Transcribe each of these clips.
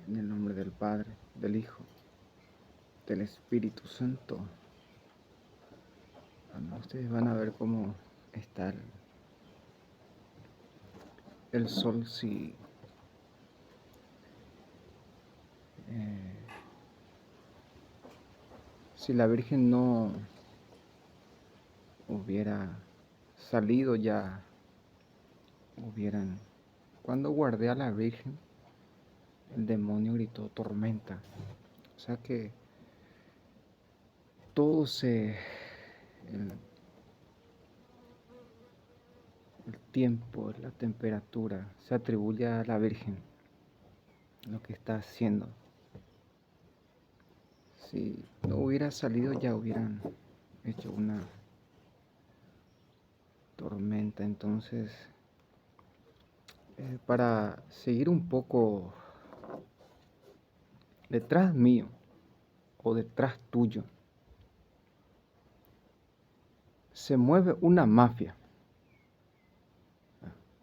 En el nombre del Padre, del Hijo, del Espíritu Santo. Bueno, ustedes van a ver cómo está el sol eh, si la Virgen no hubiera salido ya hubieran. Cuando guardé a la Virgen, el demonio gritó tormenta. O sea que todo el tiempo, la temperatura, se atribuye a la Virgen, lo que está haciendo. Si no hubiera salido ya hubieran hecho una tormenta. Entonces, para seguir un poco detrás mío o detrás tuyo, se mueve una mafia.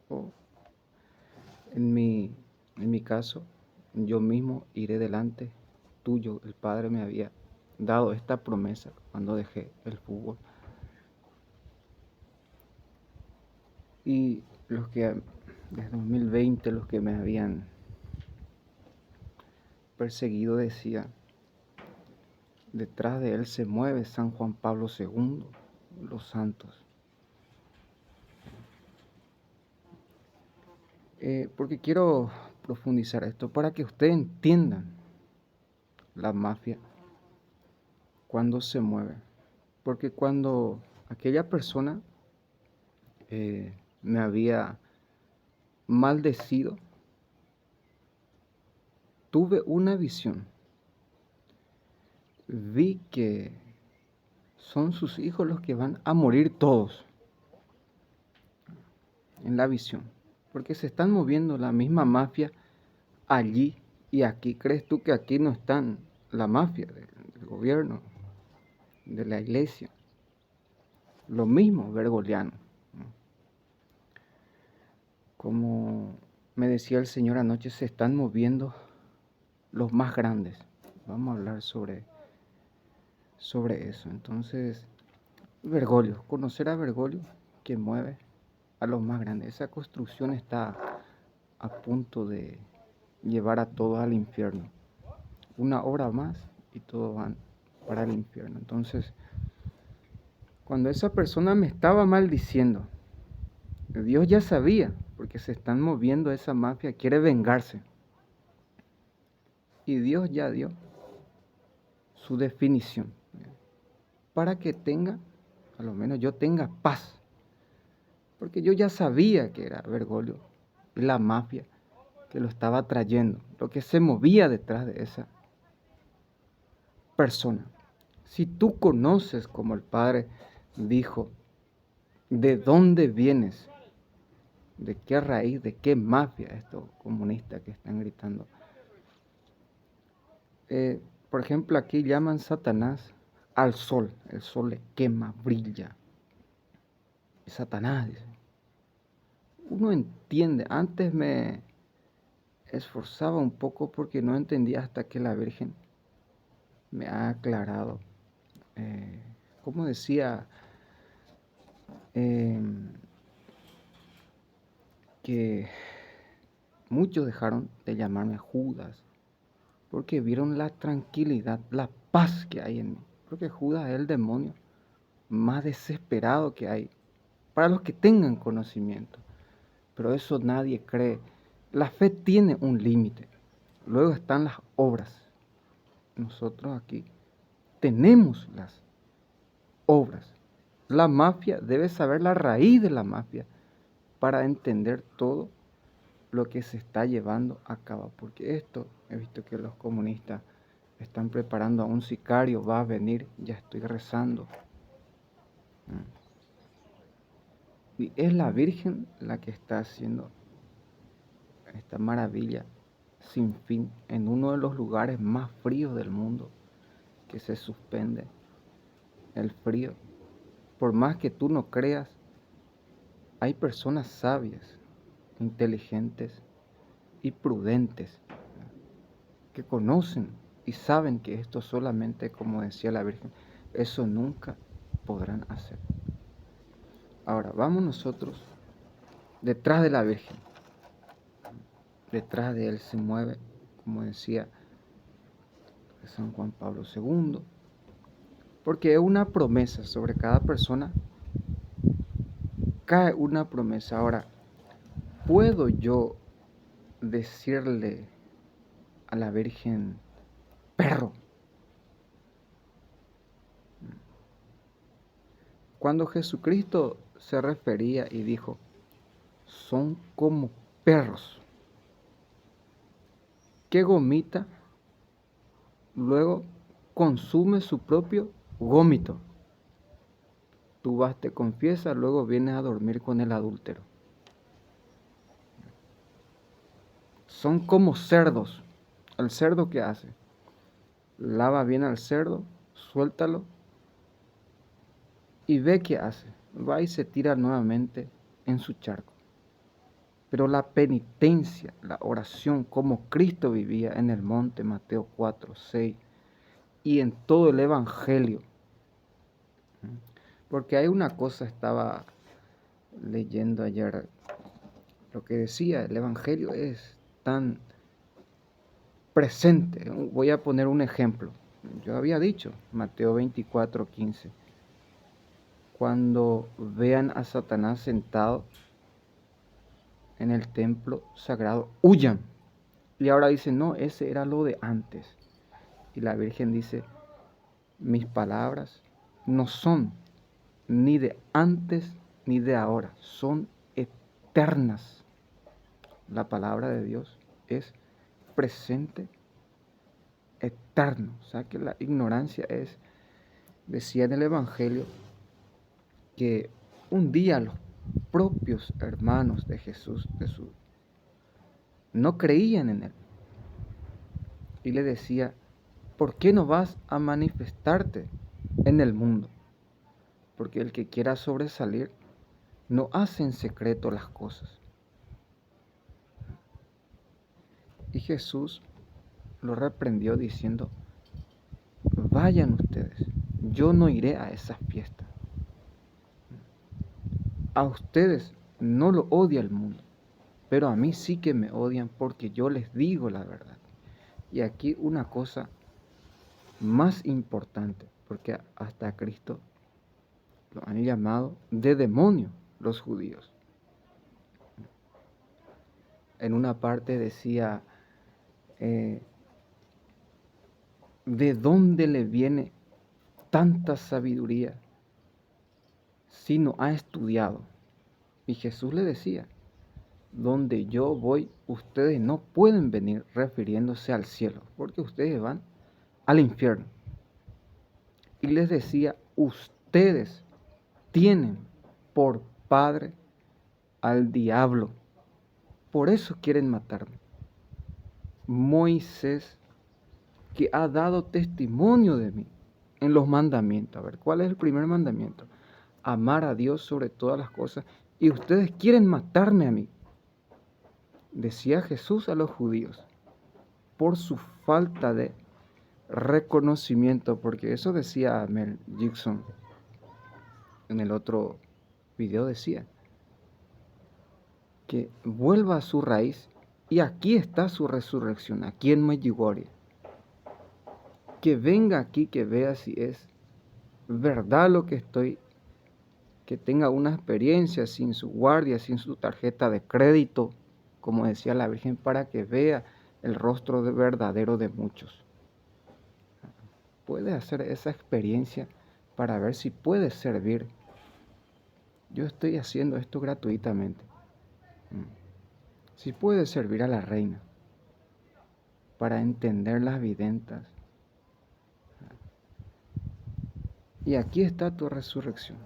O en mi caso, yo mismo iré delante tuyo. El Padre me había dado esta promesa cuando dejé el fútbol. Y los que desde 2020, los que me habían perseguido decían, detrás de él se mueve San Juan Pablo II, los santos. Porque quiero profundizar esto para que ustedes entiendan la mafia cuando se mueve. Porque cuando aquella persona me había maldecido, tuve una visión. Vi que son sus hijos los que van a morir todos en la visión. Porque se están moviendo la misma mafia allí y aquí. ¿Crees tú que aquí no están la mafia del gobierno, de la iglesia? Lo mismo, Bergogliano. Como me decía el Señor anoche, se están moviendo los más grandes. Vamos a hablar sobre eso. Entonces, Bergoglio, conocer a Bergoglio, que mueve a los más grandes. Esa construcción está a punto de llevar a todos al infierno. Una hora más y todos van para el infierno. Entonces, cuando esa persona me estaba maldiciendo, Dios ya sabía, porque se están moviendo esa mafia, quiere vengarse. Y Dios ya dio su definición para que tenga, a lo menos yo tenga paz. Porque yo ya sabía que era Bergoglio y la mafia que lo estaba trayendo, lo que se movía detrás de esa persona. Si tú conoces, como el Padre dijo, de dónde vienes, de qué raíz, de qué mafia estos comunistas que están gritando. Por ejemplo, aquí llaman Satanás al sol. El sol le quema, brilla. Satanás, dice. Uno entiende. Antes me esforzaba un poco porque no entendía hasta que la Virgen me ha aclarado. Como decía, que muchos dejaron de llamarme Judas porque vieron la tranquilidad, la paz que hay en mí. Porque Judas es el demonio más desesperado que hay para los que tengan conocimiento. Pero eso nadie cree. La fe tiene un límite. Luego están las obras. Nosotros aquí tenemos las obras. La mafia debe saber la raíz de la mafia para entender todo lo que se está llevando a cabo. Porque esto, he visto que los comunistas están preparando a un sicario, va a venir, ya estoy rezando. Y es la Virgen la que está haciendo esta maravilla sin fin en uno de los lugares más fríos del mundo, que se suspende el frío. Por más que tú no creas, hay personas sabias, inteligentes y prudentes que conocen y saben que esto solamente, como decía la Virgen, eso nunca podrán hacer. Ahora, vamos nosotros detrás de la Virgen. Detrás de él se mueve, como decía San Juan Pablo II, porque es una promesa sobre cada persona, cae una promesa. Ahora, ¿puedo yo decirle a la Virgen perro? Cuando Jesucristo se refería y dijo, son como perros, que gomita, luego consume su propio gómito. Tú vas, te confiesas, luego vienes a dormir con el adúltero. Son como cerdos. ¿El cerdo qué hace? Lava bien al cerdo, suéltalo y ve qué hace. Va y se tira nuevamente en su charco. Pero la penitencia, la oración, como Cristo vivía en el monte, Mateo 4, 6, y en todo el Evangelio. Porque hay una cosa, estaba leyendo ayer, lo que decía, el Evangelio es tan presente. Voy a poner un ejemplo. Yo había dicho, Mateo 24, 15, cuando vean a Satanás sentado en el templo sagrado, huyan. Y ahora dicen, no, ese era lo de antes. Y la Virgen dice, mis palabras no son ni de antes ni de ahora, son eternas. La palabra de Dios es presente, eterno. O sea que la ignorancia es, decía en el Evangelio, que un día los propios hermanos de Jesús no creían en él. Y le decía, ¿por qué no vas a manifestarte en el mundo? Porque el que quiera sobresalir no hace en secreto las cosas. Y Jesús lo reprendió diciendo, vayan ustedes, yo no iré a esas fiestas. A ustedes no lo odia el mundo, pero a mí sí que me odian porque yo les digo la verdad. Y aquí una cosa más importante, porque hasta a Cristo lo han llamado de demonio los judíos. En una parte decía, ¿de dónde le viene tanta sabiduría si no ha estudiado? Y Jesús le decía, donde yo voy, ustedes no pueden venir, refiriéndose al cielo, porque ustedes van al infierno. Y les decía, ustedes tienen por padre al diablo, por eso quieren matarme. Moisés, que ha dado testimonio de mí en los mandamientos. A ver, ¿cuál es el primer mandamiento? Amar a Dios sobre todas las cosas. Y ustedes quieren matarme a mí. Decía Jesús a los judíos, por su falta de reconocimiento, porque eso decía Mel Gibson en el otro video, decía que vuelva a su raíz, y aquí está su resurrección, aquí en Medjugorje. Que venga aquí, que vea si es verdad lo que estoy, que tenga una experiencia sin su guardia, sin su tarjeta de crédito, como decía la Virgen, para que vea el rostro verdadero de muchos. Puede hacer esa experiencia para ver si puede servir. Yo estoy haciendo esto gratuitamente. Si puede servir a la reina para entender las videntas. Y aquí está tu resurrección,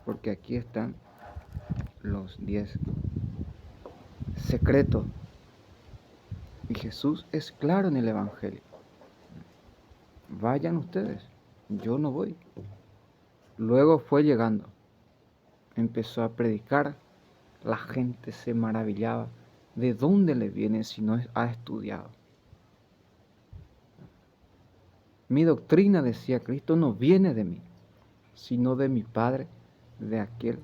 porque aquí están los 10 secretos. Y Jesús es claro en el Evangelio. Vayan ustedes, yo no voy. Luego fue llegando, empezó a predicar, la gente se maravillaba. ¿De dónde le viene si no ha estudiado? Mi doctrina, decía Cristo, no viene de mí, sino de mi Padre, de aquel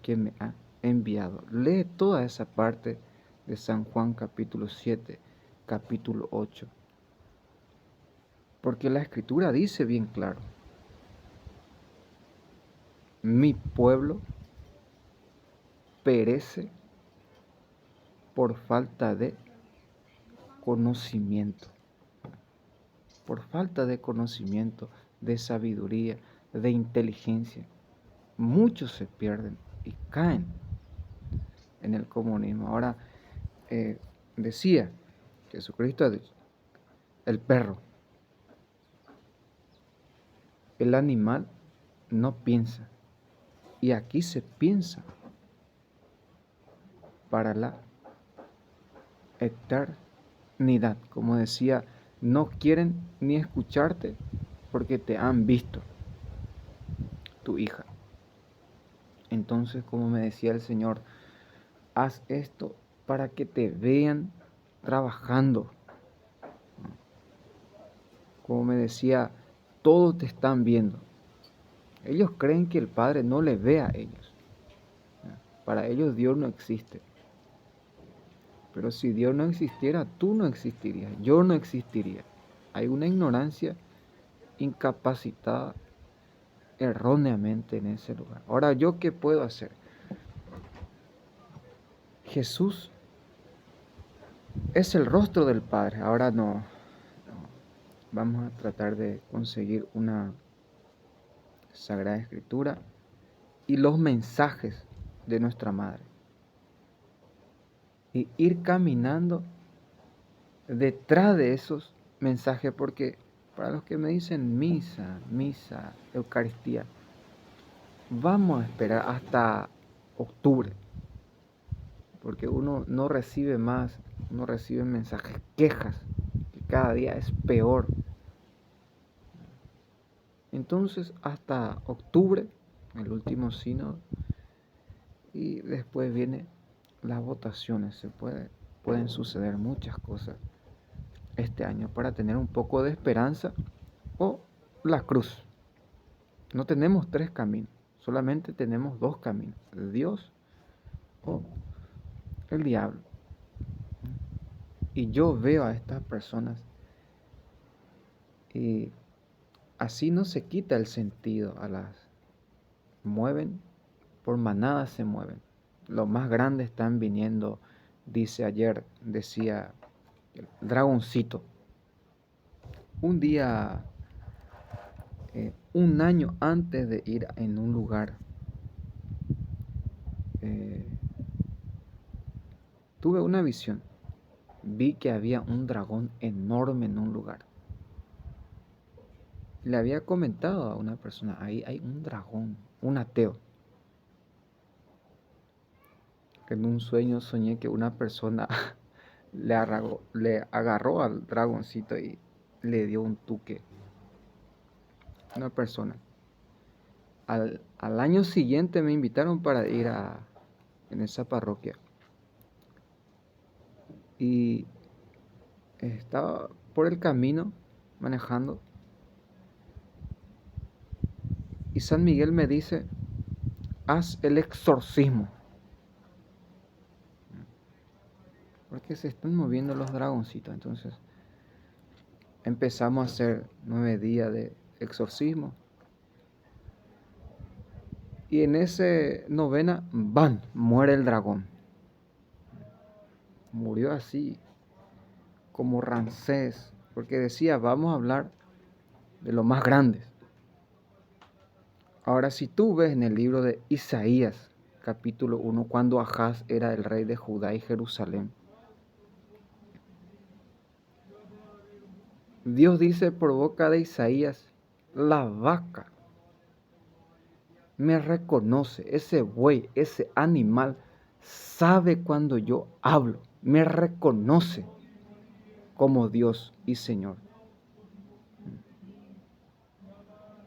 que me ha enviado. Lee toda esa parte de San Juan capítulo 7, capítulo 8. Porque la Escritura dice bien claro, mi pueblo perece por falta de conocimiento. Por falta de conocimiento, de sabiduría, de inteligencia. Muchos se pierden y caen en el comunismo. Ahora, decía Jesucristo, el perro, el animal no piensa. Y aquí se piensa para la eternidad. Como decía, no quieren ni escucharte porque te han visto, tu hija. Entonces, como me decía el Señor, haz esto para que te vean trabajando. Como me decía, todos te están viendo. Ellos creen que el Padre no les ve a ellos. Para ellos Dios no existe. Pero si Dios no existiera, tú no existirías, yo no existiría. Hay una ignorancia incapacitada erróneamente en ese lugar. Ahora, ¿yo qué puedo hacer? Jesús es el rostro del Padre. Ahora no. Vamos a tratar de conseguir una Sagrada Escritura y los mensajes de nuestra Madre. Y ir caminando detrás de esos mensajes, porque para los que me dicen misa, Eucaristía, vamos a esperar hasta octubre, porque uno no recibe más, no recibe mensajes, quejas, que cada día es peor. Entonces hasta octubre, el último sínodo, y después vienen las votaciones. Pueden suceder muchas cosas este año para tener un poco de esperanza, o la cruz. No tenemos tres caminos, solamente tenemos dos caminos, Dios o el diablo. Y yo veo a estas personas y así no se quita el sentido a las mueven, por manadas se mueven. Los más grandes están viniendo, decía el dragoncito. Un día, un año antes de ir en un lugar, tuve una visión. Vi que había un dragón enorme en un lugar. Le había comentado a una persona, ahí hay un dragón, un ateo. En un sueño soñé que una persona le agarró al dragoncito y le dio un tuque. Una persona. Al año siguiente me invitaron para ir en esa parroquia. Y estaba por el camino manejando. Y San Miguel me dice, haz el exorcismo. Porque se están moviendo los dragoncitos. Entonces empezamos a hacer 9 días de exorcismo. Y en ese novena, ¡bam!, muere el dragón. Murió así, como Ramsés, porque decía, vamos a hablar de los más grandes. Ahora, si tú ves en el libro de Isaías, capítulo 1, cuando Ahaz era el rey de Judá y Jerusalén, Dios dice por boca de Isaías, la vaca me reconoce, ese buey, ese animal, sabe cuando yo hablo, me reconoce como Dios y Señor.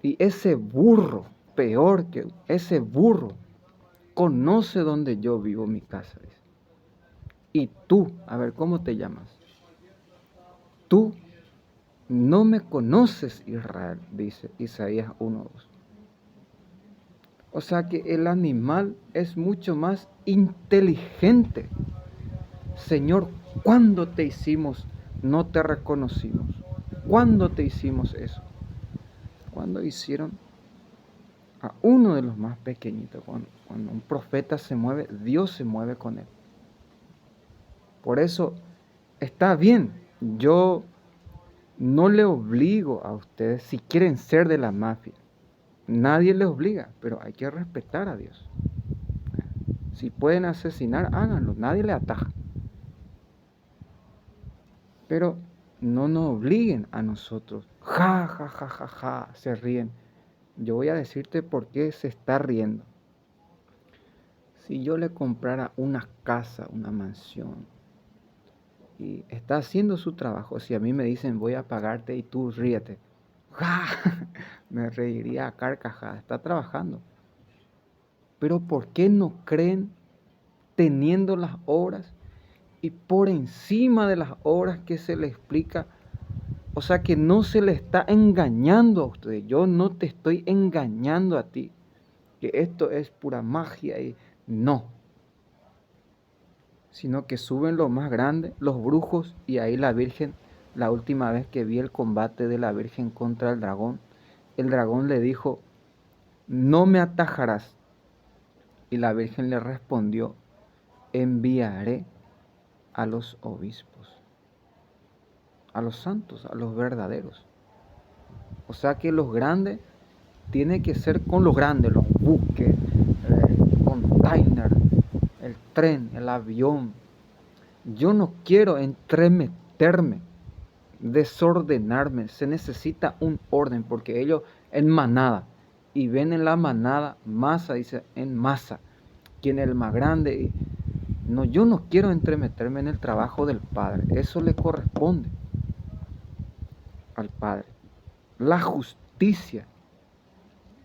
Y ese burro, peor que ese burro, conoce donde yo vivo, mi casa. Y tú, a ver, ¿cómo te llamas? Tú no me conoces, Israel, dice Isaías 1:2. O sea que el animal es mucho más inteligente. Señor, ¿cuándo te hicimos? No te reconocimos. ¿Cuándo te hicimos eso? Cuando hicieron a uno de los más pequeñitos. Cuando un profeta se mueve, Dios se mueve con él. Por eso está bien. Yo no le obligo a ustedes si quieren ser de la mafia. Nadie les obliga, pero hay que respetar a Dios. Si pueden asesinar, háganlo. Nadie le ataja. Pero no nos obliguen a nosotros. Ja, ja, ja, ja, ja, se ríen. Yo voy a decirte por qué se está riendo. Si yo le comprara una casa, una mansión, y está haciendo su trabajo, si a mí me dicen voy a pagarte y tú ríete, ¡ja! Me reiría a carcajadas, está trabajando. Pero ¿por qué no creen teniendo las obras y por encima de las obras que se le explica? O sea que no se le está engañando a ustedes. Yo no te estoy engañando a ti, que esto es pura magia y no. Sino que suben lo más grande, los brujos, y ahí la Virgen, la última vez que vi el combate de la Virgen contra el dragón le dijo, no me atajarás. Y la Virgen le respondió, enviaré a los obispos, a los santos, a los verdaderos. O sea que los grandes tiene que ser con los grandes, los buques, el container, el tren, el avión. Yo no quiero entremeterme, desordenarme. Se necesita un orden porque ellos en manada y ven en la manada masa, dice en masa. Quien es el más grande. No, yo no quiero entremeterme en el trabajo del Padre. Eso le corresponde al Padre. La justicia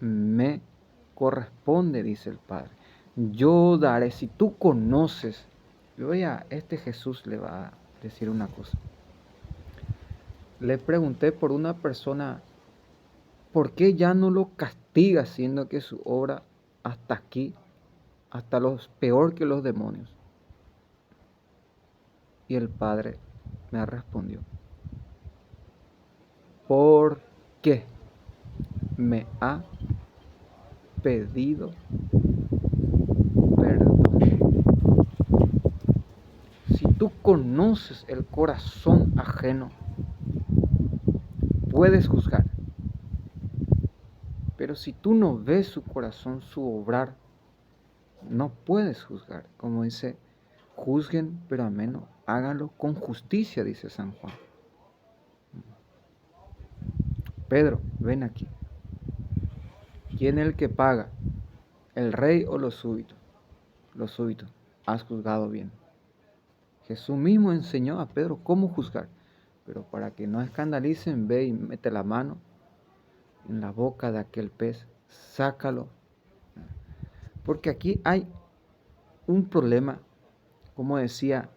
me corresponde, dice el Padre. Yo daré, si tú conoces, este Jesús le va a decir una cosa. Le pregunté por una persona, ¿por qué ya no lo castiga siendo que su obra hasta aquí, hasta los peor que los demonios? Y el Padre me respondió, porque me ha pedido perdón. Si tú conoces el corazón ajeno, puedes juzgar. Pero si tú no ves su corazón, su obrar, no puedes juzgar. Como dice, juzguen, pero al menos háganlo con justicia, dice San Juan. Pedro, ven aquí. ¿Quién es el que paga? ¿El rey o los súbditos? Los súbditos. Has juzgado bien. Jesús mismo enseñó a Pedro cómo juzgar. Pero para que no escandalicen, ve y mete la mano en la boca de aquel pez. Sácalo. Porque aquí hay un problema, como decía,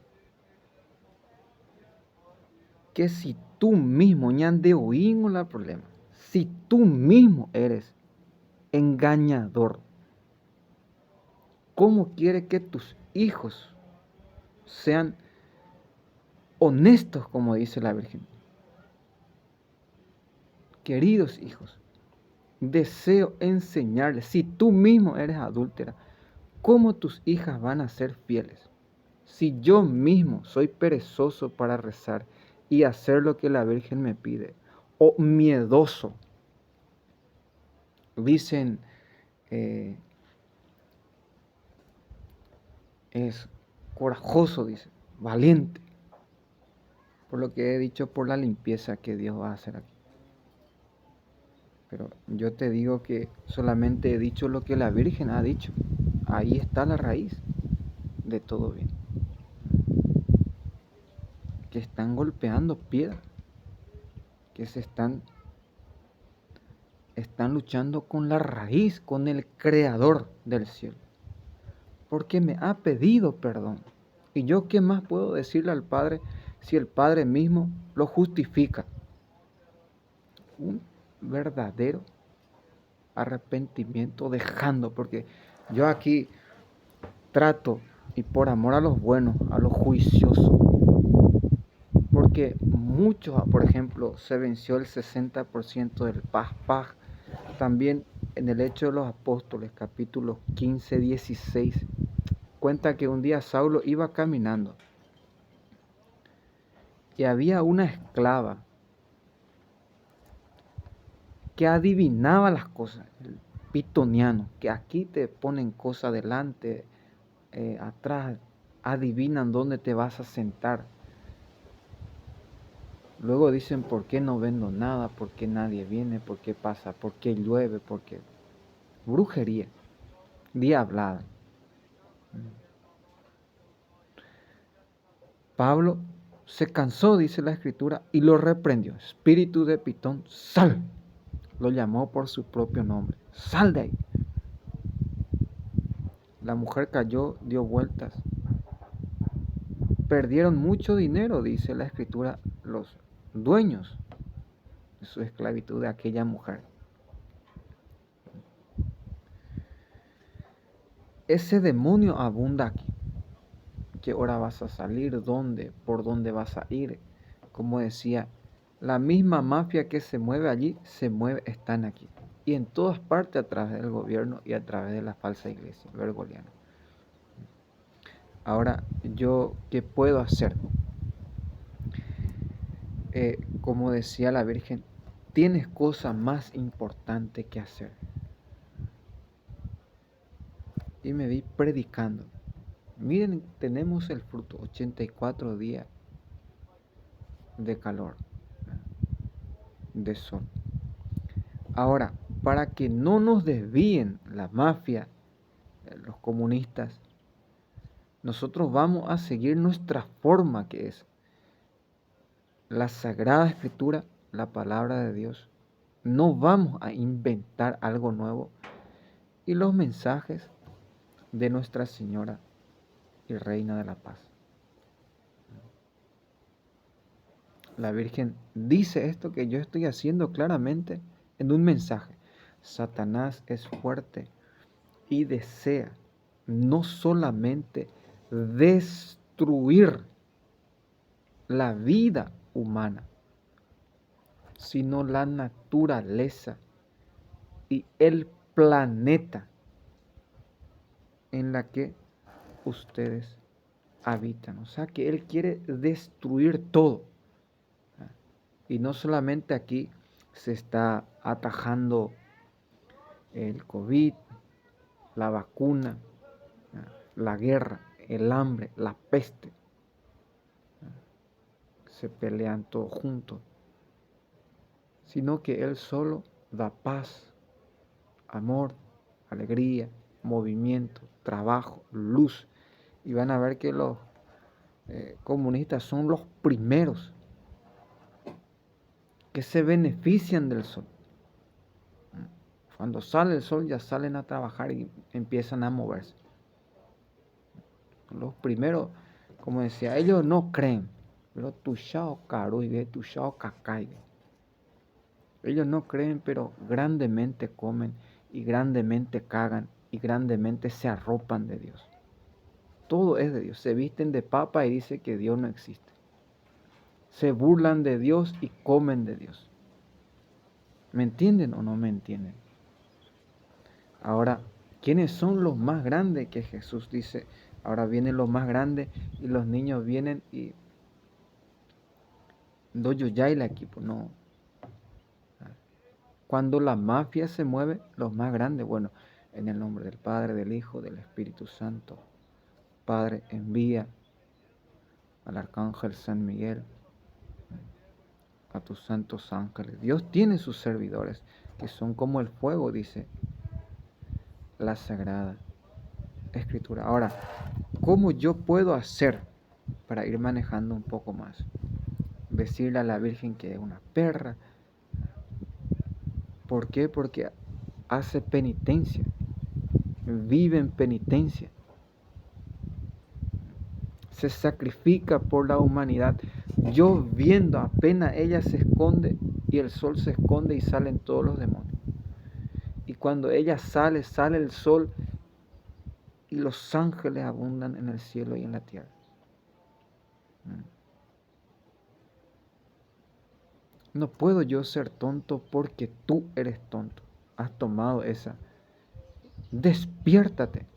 que si tú mismo, ñande oímos el problema, si tú mismo eres engañador, ¿cómo quiere que tus hijos sean honestos, como dice la Virgen? Queridos hijos, deseo enseñarles, si tú mismo eres adúltera, ¿cómo tus hijas van a ser fieles? Si yo mismo soy perezoso para rezar y hacer lo que la Virgen me pide, o miedoso, dicen, es corajoso, dice, valiente, por lo que he dicho, por la limpieza que Dios va a hacer aquí. Pero yo te digo que solamente he dicho lo que la Virgen ha dicho. Ahí está la raíz de todo bien. Que están golpeando piedra, que están luchando con la raíz, con el creador del cielo. Porque me ha pedido perdón. ¿Y yo qué más puedo decirle al Padre si el Padre mismo lo justifica? un verdadero arrepentimiento, dejando, porque yo aquí trato, y por amor a los buenos, a los juiciosos, porque muchos, por ejemplo, se venció el 60% del paz. También en el Hecho de los Apóstoles, capítulos 15, 16, cuenta que un día Saulo iba caminando y había una esclava que adivinaba las cosas, el pitoniano, que aquí te ponen cosas delante, atrás, adivinan dónde te vas a sentar. Luego dicen, ¿por qué no vendo nada? ¿Por qué nadie viene? ¿Por qué pasa? ¿Por qué llueve? ¿Por qué? Brujería, diablada. Pablo se cansó, dice la escritura, y lo reprendió. Espíritu de Pitón, sal. Lo llamó por su propio nombre. Sal de ahí. La mujer cayó, dio vueltas. Perdieron mucho dinero, dice la escritura, los dueños de su esclavitud de aquella mujer. Ese demonio abunda aquí. ¿Qué hora vas a salir? ¿Dónde? ¿Por dónde vas a ir? Como decía, la misma mafia que se mueve allí, están aquí. Y en todas partes a través del gobierno y a través de la falsa iglesia bergoliana. Ahora, ¿yo qué puedo hacer? Como decía la Virgen, tienes cosas más importantes que hacer. Y me vi predicando. Miren, tenemos el fruto, 84 días de calor, de sol. Ahora, para que no nos desvíen la mafia, los comunistas, nosotros vamos a seguir nuestra forma, que es la Sagrada Escritura, la palabra de Dios. No vamos a inventar algo nuevo. Y los mensajes de Nuestra Señora y Reina de la Paz. La Virgen dice esto que yo estoy haciendo claramente en un mensaje. Satanás es fuerte y desea no solamente destruir la vida humana, sino la naturaleza y el planeta en la que ustedes habitan. O sea que Él quiere destruir todo. Y no solamente aquí se está atajando el COVID, la vacuna, la guerra, el hambre, la peste. Se pelean todos juntos. Sino que Él solo da paz, amor, alegría, movimiento, trabajo, luz. Y van a ver que los comunistas son los primeros que se benefician del sol. Cuando sale el sol ya salen a trabajar y empiezan a moverse. Los primeros, como decía, ellos no creen, pero tushao caro y tushao cacay. Ellos no creen, pero grandemente comen y grandemente cagan y grandemente se arropan de Dios. Todo es de Dios. Se visten de papa y dice que Dios no existe. Se burlan de Dios y comen de Dios. ¿Me entienden o no me entienden? Ahora, ¿quiénes son los más grandes? Que Jesús dice, ahora vienen los más grandes y los niños vienen y doyo ya el equipo, no. Cuando la mafia se mueve, los más grandes, bueno, en el nombre del Padre, del Hijo, del Espíritu Santo. Padre, envía al Arcángel San Miguel, a tus santos ángeles. Dios tiene sus servidores, que son como el fuego, dice la Sagrada Escritura. Ahora, ¿cómo yo puedo hacer para ir manejando un poco más? Decirle a la Virgen que es una perra. ¿Por qué? Porque hace penitencia, vive en penitencia, se sacrifica por la humanidad. Yo viendo apenas ella se esconde, y el sol se esconde y salen todos los demonios. Y cuando ella sale, sale el sol y los ángeles abundan en el cielo y en la tierra. No puedo yo ser tonto porque tú eres tonto. Has tomado esa. Despiértate.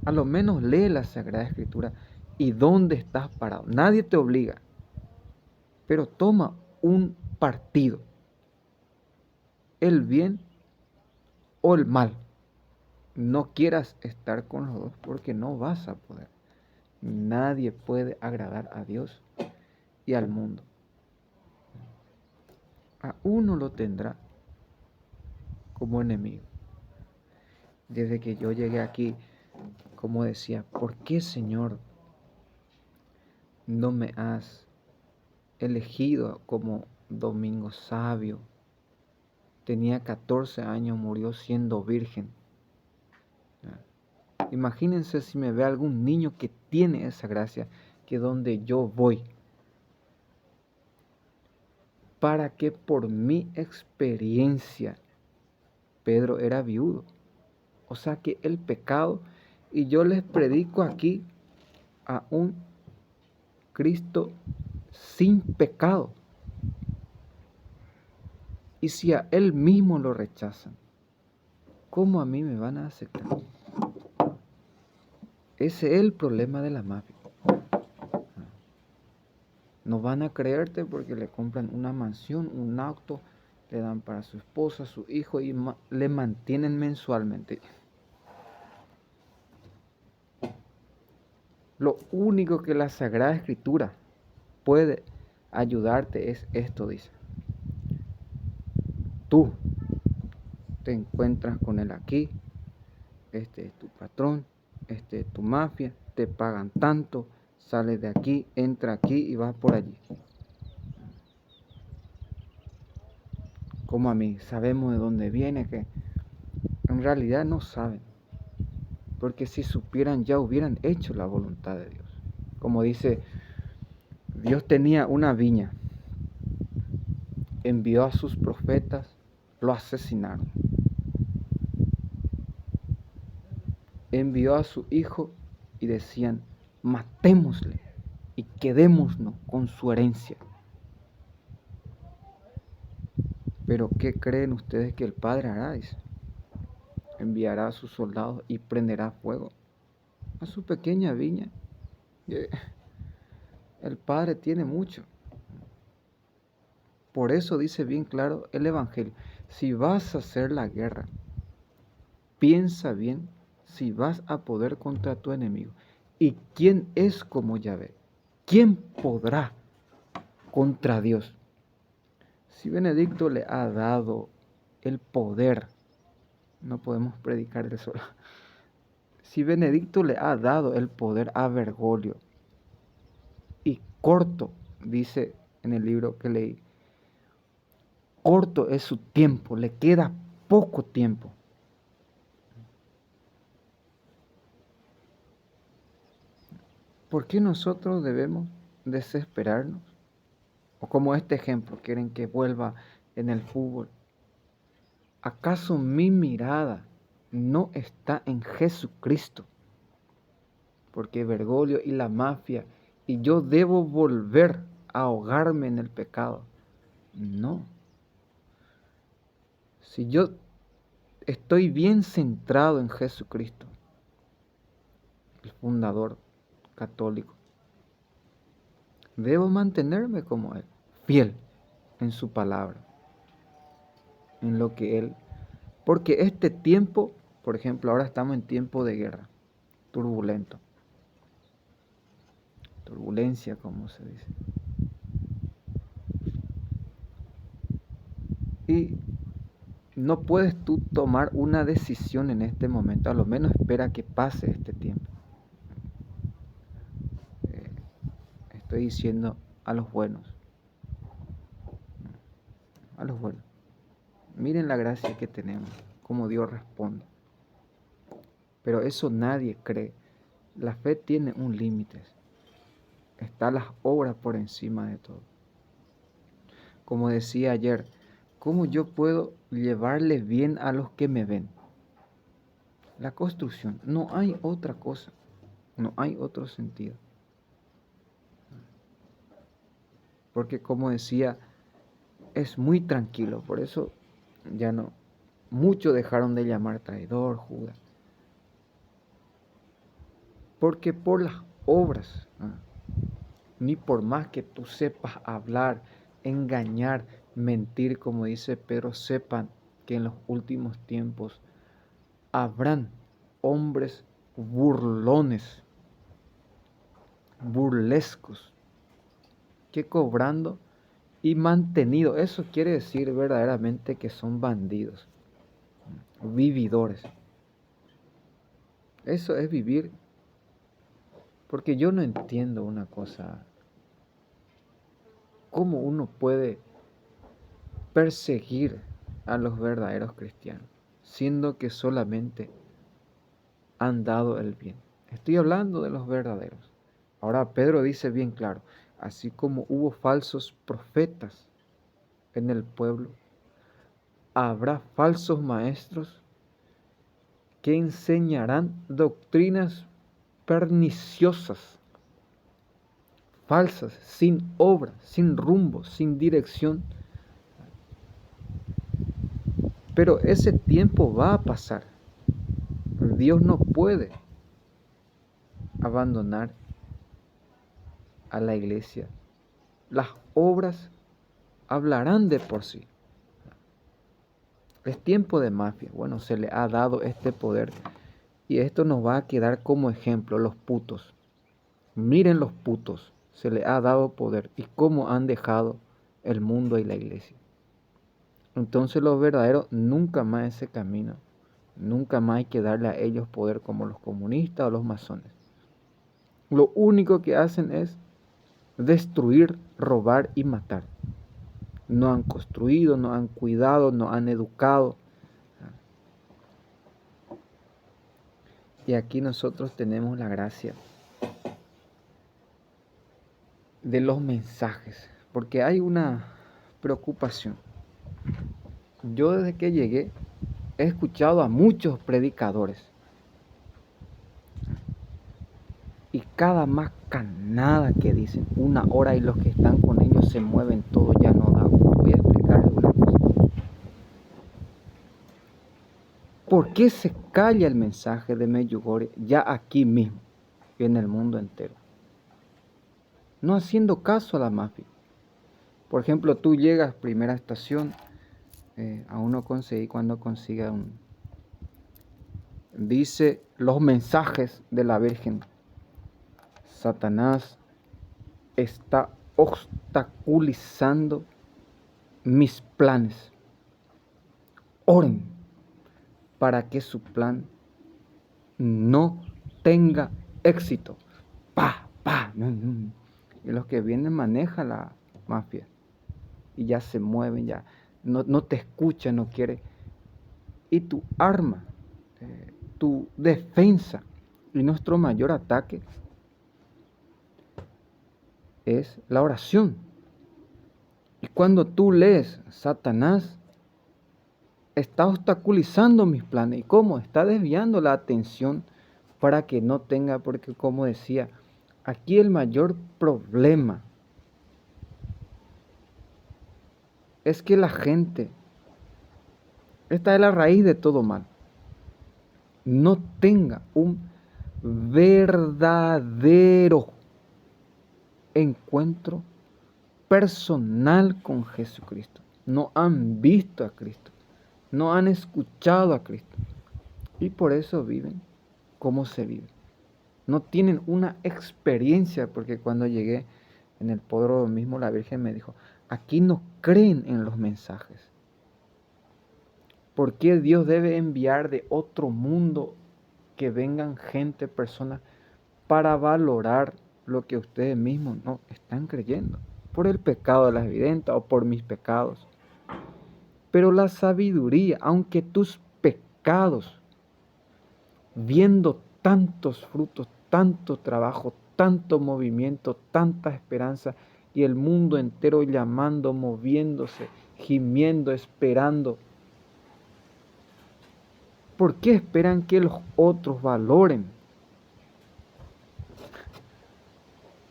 A lo menos lee la Sagrada Escritura y dónde estás parado. Nadie te obliga, pero toma un partido. El bien o el mal. No quieras estar con los dos porque no vas a poder. Nadie puede agradar a Dios y al mundo. A uno lo tendrá como enemigo. Desde que yo llegué aquí, como decía, ¿por qué, Señor, no me has elegido como Domingo Sabio? Tenía 14 años, murió siendo virgen. Imagínense si me ve algún niño que tiene esa gracia, que donde yo voy, para que por mi experiencia, Pedro era viudo. O sea que el pecado, y yo les predico aquí a un Cristo sin pecado. Y si a Él mismo lo rechazan, ¿cómo a mí me van a aceptar? Ese es el problema de la mafia. No van a creerte porque le compran una mansión, un auto, le dan para su esposa, su hijo y le mantienen mensualmente. Lo único que la Sagrada Escritura puede ayudarte es esto, dice. Tú te encuentras con él aquí, este es tu patrón, este es tu mafia, te pagan tanto, sales de aquí, entra aquí y vas por allí. Como a mí, sabemos de dónde viene, que en realidad no saben, porque si supieran ya hubieran hecho la voluntad de Dios. Como dice, Dios tenía una viña, envió a sus profetas, lo asesinaron. Envió a su hijo y decían, matémosle y quedémonos con su herencia. Pero ¿qué creen ustedes que el Padre hará? Dice, enviará a sus soldados y prenderá fuego a su pequeña viña. El Padre tiene mucho. Por eso dice bien claro el Evangelio, si vas a hacer la guerra, piensa bien si vas a poder contra tu enemigo. ¿Y quién es como Yahvé? ¿Quién podrá contra Dios? Si Benedicto le ha dado el poder, no podemos predicar de solo. Si Benedicto le ha dado el poder a Bergoglio, y corto, dice en el libro que leí, corto es su tiempo, le queda poco tiempo. ¿Por qué nosotros debemos desesperarnos? O como este ejemplo, quieren que vuelva en el fútbol. ¿Acaso mi mirada no está en Jesucristo? Porque Bergoglio y la mafia, y yo debo volver a ahogarme en el pecado. No. Si yo estoy bien centrado en Jesucristo, el fundador católico, debo mantenerme como Él, fiel en su palabra, en lo que Él... Porque este tiempo, por ejemplo, ahora estamos en tiempo de guerra, turbulento. Turbulencia, como se dice. Y no puedes tú tomar una decisión en este momento, a lo menos espera que pase este tiempo. Estoy diciendo a los buenos, a los buenos. Miren la gracia que tenemos, cómo Dios responde. Pero eso nadie cree. La fe tiene un límite. Están las obras por encima de todo. como decía ayer, ¿cómo yo puedo llevarle bien a los que me ven? La construcción, no hay otra cosa, no hay otro sentido. Porque como decía, es muy tranquilo, por eso ya no, muchos dejaron de llamar traidor, Judas. Porque por las obras, ni por más que tú sepas hablar, engañar, mentir, como dice Pedro, sepan que en los últimos tiempos habrán hombres burlones, burlescos, que cobrando y mantenido, eso quiere decir verdaderamente que son bandidos, vividores. Eso es vivir, porque yo no entiendo una cosa, cómo uno puede perseguir a los verdaderos cristianos, siendo que solamente han dado el bien. Estoy hablando de los verdaderos. Ahora Pedro dice bien claro, así como hubo falsos profetas en el pueblo, habrá falsos maestros que enseñarán doctrinas perniciosas, falsas, sin obra, sin rumbo, sin dirección. Pero ese tiempo va a pasar. Dios no puede abandonar a la iglesia. Las obras hablarán de por sí. Es tiempo de mafia. Bueno, se le ha dado este poder y esto nos va a quedar como ejemplo, los putos. Miren los putos, se le ha dado poder y cómo han dejado el mundo y la iglesia. Entonces los verdaderos nunca más ese camino, nunca más hay que darle a ellos poder como los comunistas o los masones. Lo único que hacen es destruir, robar y matar. No han construido, no han cuidado, no han educado. Y aquí nosotros tenemos la gracia de los mensajes, porque hay una preocupación. Yo desde que llegué he escuchado a muchos predicadores y cada macanada que dicen, 1 hora y los que están con ellos se mueven todo, ya no da. Voy a explicarles una cosa. ¿Por qué se calla el mensaje de Medjugorje ya aquí mismo y en el mundo entero? No haciendo caso a la mafia. Por ejemplo, tú llegas, primera estación, aún no conseguí, cuando consiga dice los mensajes de la Virgen. Satanás está obstaculizando mis planes. Oren para que su plan no tenga éxito. Pa, pa. Y los que vienen manejan la mafia y ya se mueven, ya no te escuchan, no quiere. Y tu arma, tu defensa y nuestro mayor ataque es la oración. Y cuando tú lees, Satanás está obstaculizando mis planes. ¿Y cómo? Está desviando la atención para que no tenga, porque como decía, aquí el mayor problema es que la gente, esta es la raíz de todo mal, no tenga un verdadero encuentro personal con Jesucristo. No han visto a Cristo, no han escuchado a Cristo y por eso viven como se vive. No tienen una experiencia, porque cuando llegué en el podro mismo la Virgen me dijo, aquí no creen en los mensajes. ¿Por qué Dios debe enviar de otro mundo que vengan gente, personas, para valorar lo que ustedes mismos no están creyendo? Por el pecado de las evidentas o por mis pecados. Pero la sabiduría, aunque tus pecados, viendo tantos frutos, tanto trabajo, tanto movimiento, tanta esperanza, y el mundo entero llamando, moviéndose, gimiendo, esperando. ¿Por qué esperan que los otros valoren?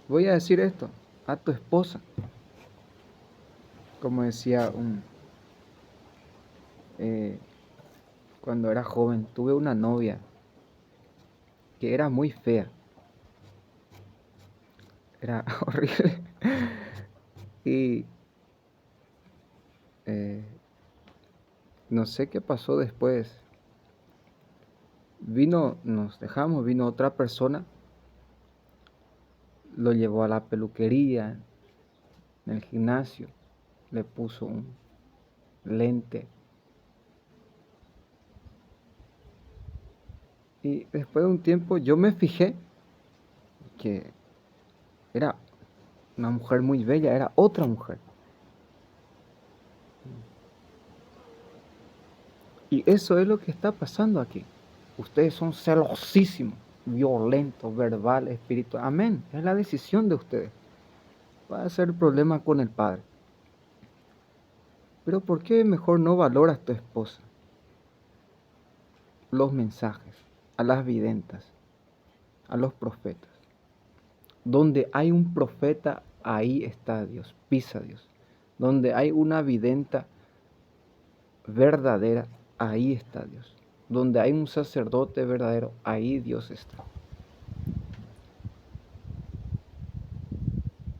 Voy a decir esto a tu esposa. Como decía cuando era joven, tuve una novia que era muy fea. Era horrible. Y no sé qué pasó después. Nos dejamos, vino otra persona, lo llevó a la peluquería, en el gimnasio, le puso un lente. Y después de un tiempo yo me fijé que era una mujer muy bella, era otra mujer. Y eso es lo que está pasando aquí. Ustedes son celosísimos, violentos, verbal, espiritual. Amén. Es la decisión de ustedes. Va a ser problema con el Padre. Pero ¿por qué mejor no valoras a tu esposa? Los mensajes, a las videntas, a los profetas. Donde hay un profeta, ahí está Dios, pisa Dios. Donde hay una videnta verdadera, ahí está Dios. Donde hay un sacerdote verdadero, ahí Dios está.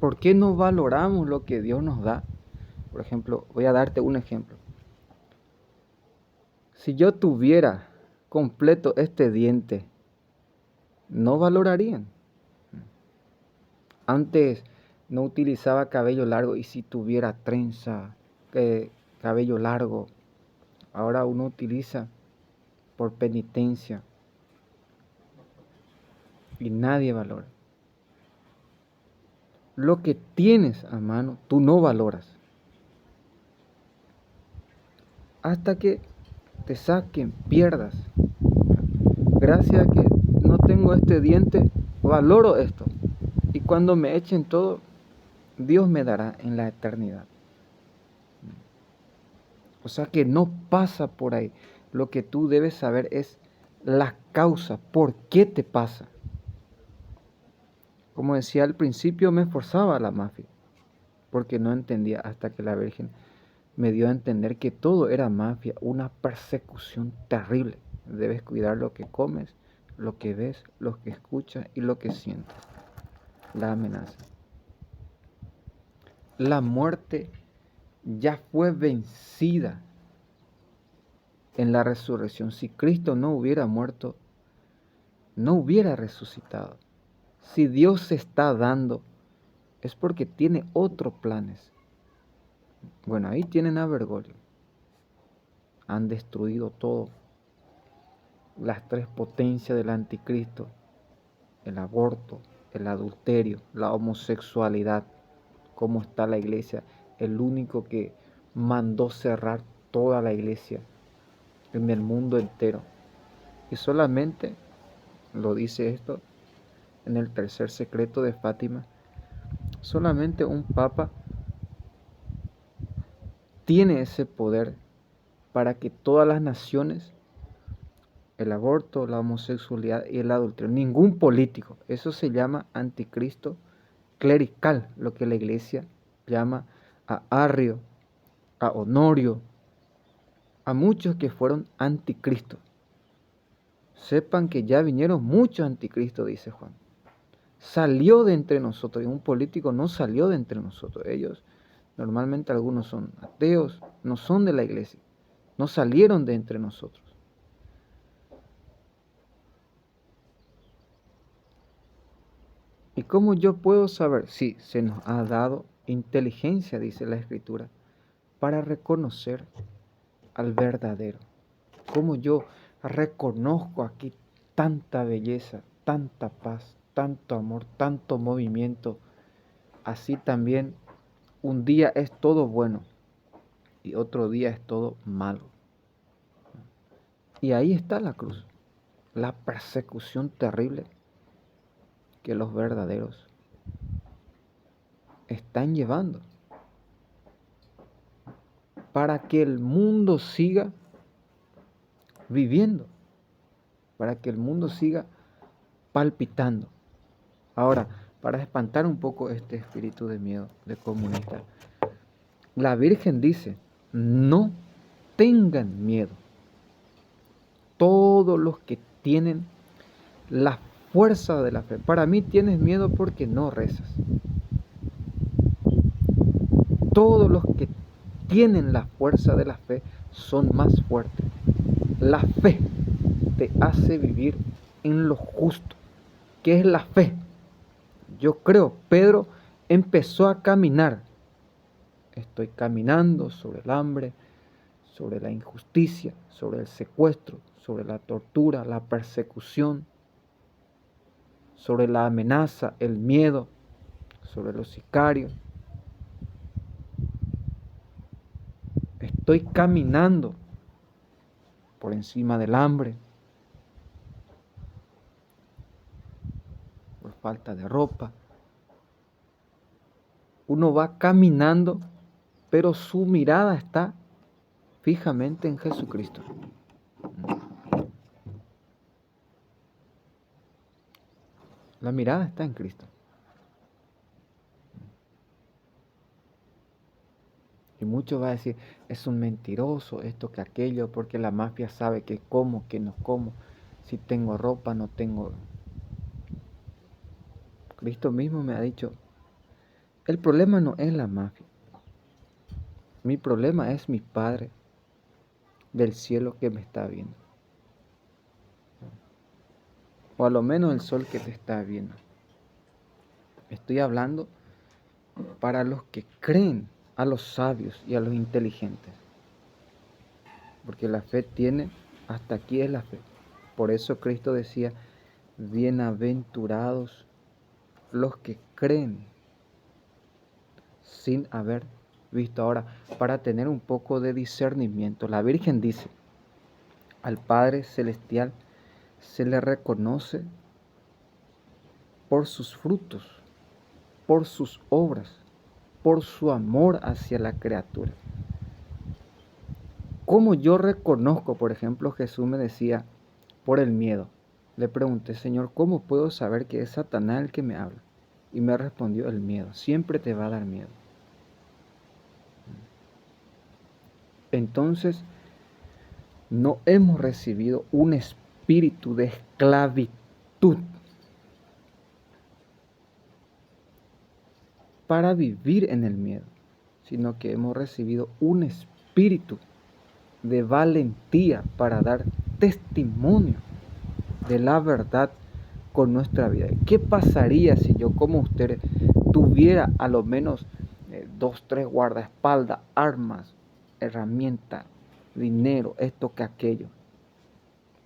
¿Por qué no valoramos lo que Dios nos da? Por ejemplo, voy a darte un ejemplo. Si yo tuviera completo este diente, no valorarían. Antes no utilizaba cabello largo y si tuviera trenza, cabello largo, ahora uno utiliza por penitencia y nadie valora. Lo que tienes a mano, tú no valoras. Hasta que te saquen, pierdas. Gracias a que no tengo este diente, valoro esto. Y cuando me echen todo, Dios me dará en la eternidad. O sea que no pasa por ahí. Lo que tú debes saber es la causa, por qué te pasa. Como decía al principio, me esforzaba la mafia, porque no entendía hasta que la Virgen me dio a entender que todo era mafia, una persecución terrible. Debes cuidar lo que comes, lo que ves, lo que escuchas y lo que sientes. La amenaza. La muerte ya fue vencida en la resurrección. Si Cristo no hubiera muerto, no hubiera resucitado. Si Dios se está dando, es porque tiene otros planes. Bueno, ahí tienen a Bergoglio. Han destruido todo. Las tres potencias del anticristo. El aborto, el adulterio, la homosexualidad. ¿Cómo está la iglesia? El único que mandó cerrar toda la iglesia en el mundo entero. Y solamente, lo dice esto en el tercer secreto de Fátima, solamente un papa tiene ese poder para que todas las naciones, el aborto, la homosexualidad y el adulterio, ningún político, eso se llama anticristo clerical, lo que la iglesia llama a Arrio, a Honorio, a muchos que fueron anticristos. Sepan que ya vinieron muchos anticristos, dice Juan. Salió de entre nosotros, y un político no salió de entre nosotros. Ellos, normalmente algunos son ateos, no son de la iglesia, no salieron de entre nosotros. ¿Y cómo yo puedo saber? Sí, se nos ha dado inteligencia, dice la Escritura, para reconocer al verdadero. ¿Cómo yo reconozco aquí tanta belleza, tanta paz, tanto amor, tanto movimiento? Así también un día es todo bueno y otro día es todo malo. Y ahí está la cruz, la persecución terrible que los verdaderos están llevando para que el mundo siga viviendo, para que el mundo siga palpitando. Ahora, para espantar un poco este espíritu de miedo de comunista, la Virgen dice, no tengan miedo. Todos los que tienen la fuerza de la fe. Para mí tienes miedo porque no rezas. Todos los que tienen la fuerza de la fe son más fuertes. La fe te hace vivir en lo justo. ¿Qué es la fe? Yo creo, Pedro empezó a caminar. Estoy caminando sobre el hambre, sobre la injusticia, sobre el secuestro, sobre la tortura, la persecución, sobre la amenaza, el miedo, sobre los sicarios. Estoy caminando por encima del hambre, por falta de ropa. Uno va caminando, pero su mirada está fijamente en Jesucristo. La mirada está en Cristo. Y muchos van a decir, es un mentiroso, esto que aquello, porque la mafia sabe que como, que no como, si tengo ropa, no tengo. Cristo mismo me ha dicho, el problema no es la mafia, mi problema es mi Padre del cielo que me está viendo. O a lo menos el sol que te está viendo. Estoy hablando para los que creen, a los sabios y a los inteligentes. Porque la fe tiene, hasta aquí es la fe. Por eso Cristo decía, bienaventurados los que creen sin haber visto. Ahora, para tener un poco de discernimiento, la Virgen dice, al Padre Celestial se le reconoce por sus frutos, por sus obras, por su amor hacia la criatura. ¿Cómo yo reconozco? Por ejemplo, Jesús me decía, por el miedo. Le pregunté, Señor, ¿cómo puedo saber que es Satanás el que me habla? Y me respondió, el miedo. Siempre te va a dar miedo. Entonces, no hemos recibido un espíritu de esclavitud para vivir en el miedo, sino que hemos recibido un espíritu de valentía para dar testimonio de la verdad con nuestra vida. ¿Qué pasaría si yo, como ustedes, tuviera a lo menos 2, 3 guardaespaldas, armas, herramientas, dinero, esto que aquello?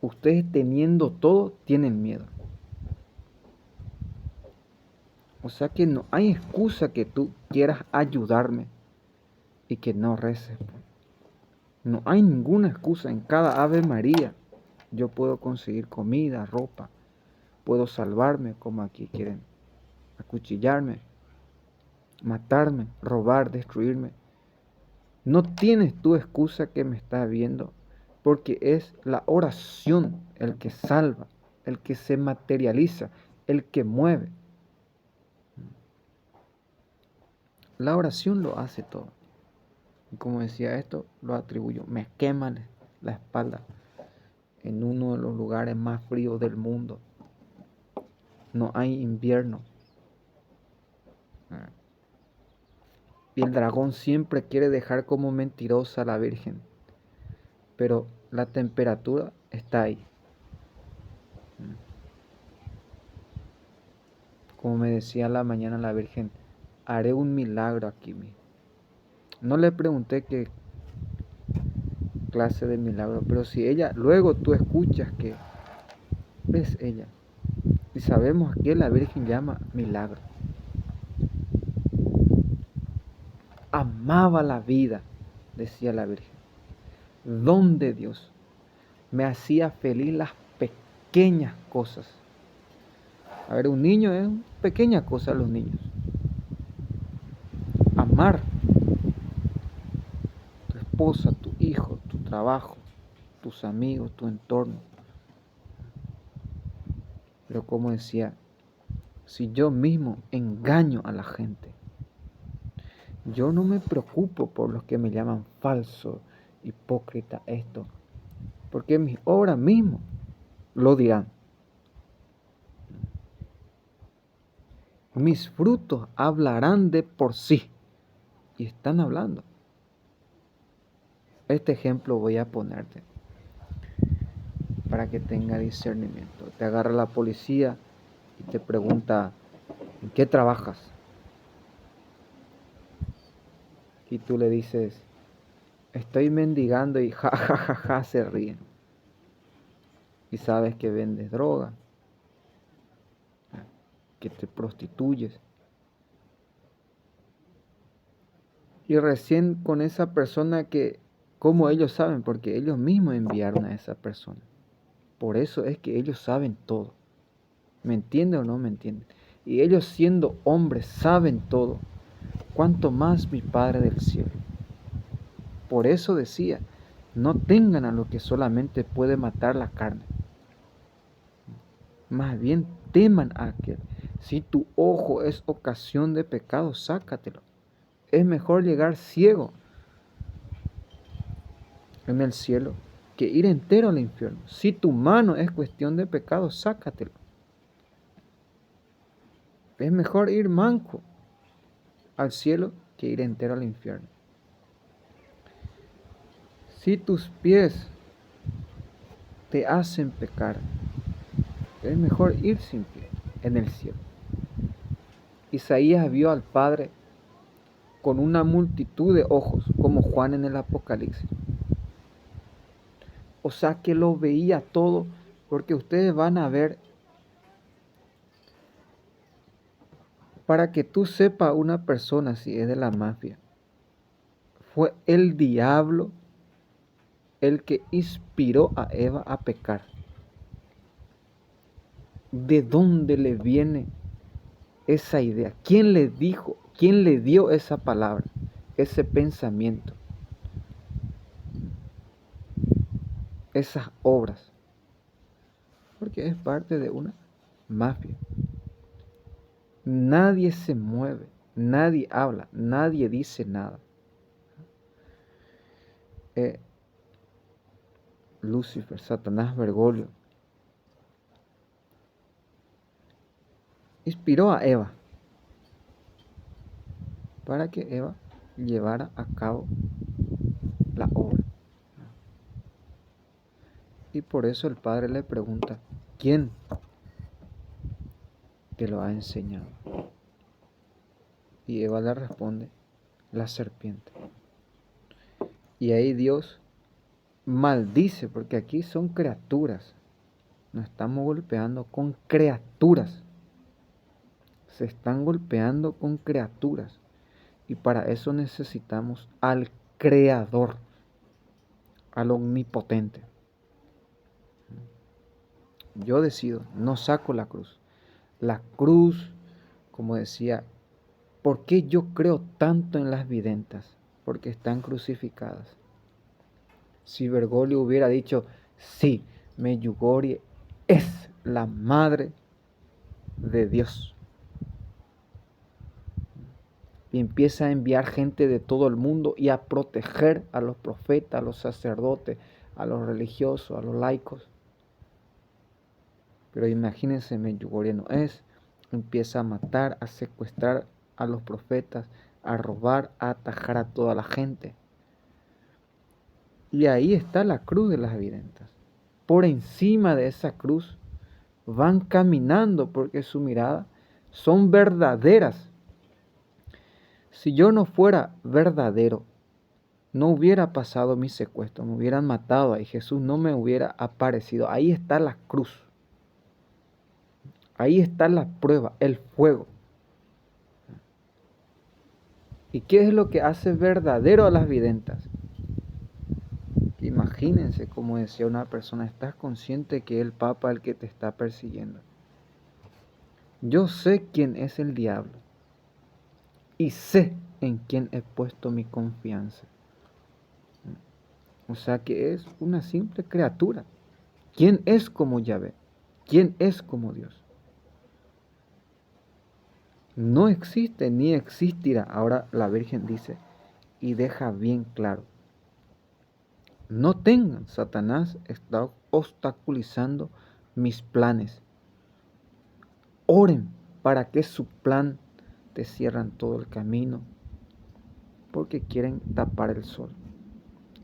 Ustedes teniendo todo, tienen miedo. O sea que no hay excusa que tú quieras ayudarme y que no reces. No hay ninguna excusa. En cada Ave María yo puedo conseguir comida, ropa. Puedo salvarme, como aquí quieren acuchillarme, matarme, robar, destruirme. No tienes tu excusa que me estás viendo, porque es la oración el que salva, el que se materializa, el que mueve. La oración lo hace todo. Y como decía esto, lo atribuyo. Me quema la espalda en uno de los lugares más fríos del mundo. No hay invierno. Y el dragón siempre quiere dejar como mentirosa a la Virgen. Pero la temperatura está ahí. Como me decía la mañana la Virgen, haré un milagro aquí mismo. No le pregunté qué clase de milagro, pero si ella, luego tú escuchas que es ella. Y sabemos que la Virgen llama milagro. Amaba la vida, decía la Virgen. Don de Dios. Me hacía feliz las pequeñas cosas. A ver, un niño es una pequeña cosa a los niños. amar tu esposa, tu hijo, tu trabajo, tus amigos, tu entorno. Pero como decía, si yo mismo engaño a la gente, yo no me preocupo por los que me llaman falso, hipócrita, esto, porque mis obras mismo lo dirán. Mis frutos hablarán de por sí. Y están hablando. Este ejemplo voy a ponerte para que tenga discernimiento. Te agarra la policía y te pregunta, ¿en qué trabajas? Y tú le dices, estoy mendigando, y ja, ja, ja, ja, se ríen. Y sabes que vendes droga, que te prostituyes. Y recién con esa persona que, ¿cómo ellos saben? Porque ellos mismos enviaron a esa persona. Por eso es que ellos saben todo. ¿Me entienden o no me entienden? Y ellos siendo hombres saben todo. Cuanto más mi Padre del cielo. Por eso decía, no tengan a lo que solamente puede matar la carne. Más bien teman a aquel. Si tu ojo es ocasión de pecado, sácatelo. Es mejor llegar ciego en el cielo que ir entero al infierno. Si tu mano es cuestión de pecado, sácatelo. Es mejor ir manco al cielo que ir entero al infierno. Si tus pies te hacen pecar, es mejor ir sin pie en el cielo. Isaías vio al Padre con una multitud de ojos, como Juan en el Apocalipsis. O sea que lo veía todo, porque ustedes van a ver, para que tú sepas una persona si es de la mafia, fue el diablo el que inspiró a Eva a pecar. ¿De dónde le viene esa idea? ¿Quién le dijo? ¿Quién le dio esa palabra? Ese pensamiento. Esas obras. Porque es parte de una mafia. Nadie se mueve, nadie habla, nadie dice nada. Lucifer, Satanás, Bergoglio, inspiró a Eva para que Eva llevara a cabo la obra. Y por eso el Padre le pregunta, ¿quién te lo ha enseñado? Y Eva le responde, la serpiente. Y ahí Dios maldice, porque aquí son criaturas. Nos estamos golpeando con criaturas. Se están golpeando con criaturas. Y para eso necesitamos al Creador, al Omnipotente. Yo decido, no saco la cruz. La cruz, como decía, ¿por qué yo creo tanto en las videntas? Porque están crucificadas. Si Bergoglio hubiera dicho, sí, Medjugorje es la madre de Dios, y empieza a enviar gente de todo el mundo y a proteger a los profetas, a los sacerdotes, a los religiosos, a los laicos. Pero imagínense, Medjugorje no es, empieza a matar, a secuestrar a los profetas, a robar, a atajar a toda la gente. Y ahí está la cruz de las evidentas. Por encima de esa cruz van caminando porque su mirada son verdaderas. Si yo no fuera verdadero, no hubiera pasado mi secuestro, me hubieran matado ahí, Jesús no me hubiera aparecido. Ahí está la cruz. Ahí está la prueba, el fuego. ¿Y qué es lo que hace verdadero a las videntas? Imagínense, como decía una persona, estás consciente que es el Papa el que te está persiguiendo. Yo sé quién es el diablo. Y sé en quien he puesto mi confianza. O sea que es una simple criatura. ¿Quién es como Yahvé? ¿Quién es como Dios? No existe ni existirá. Ahora la Virgen dice y deja bien claro. No tengan, Satanás está obstaculizando mis planes. Oren para que su plan te cierran todo el camino, porque quieren tapar el sol.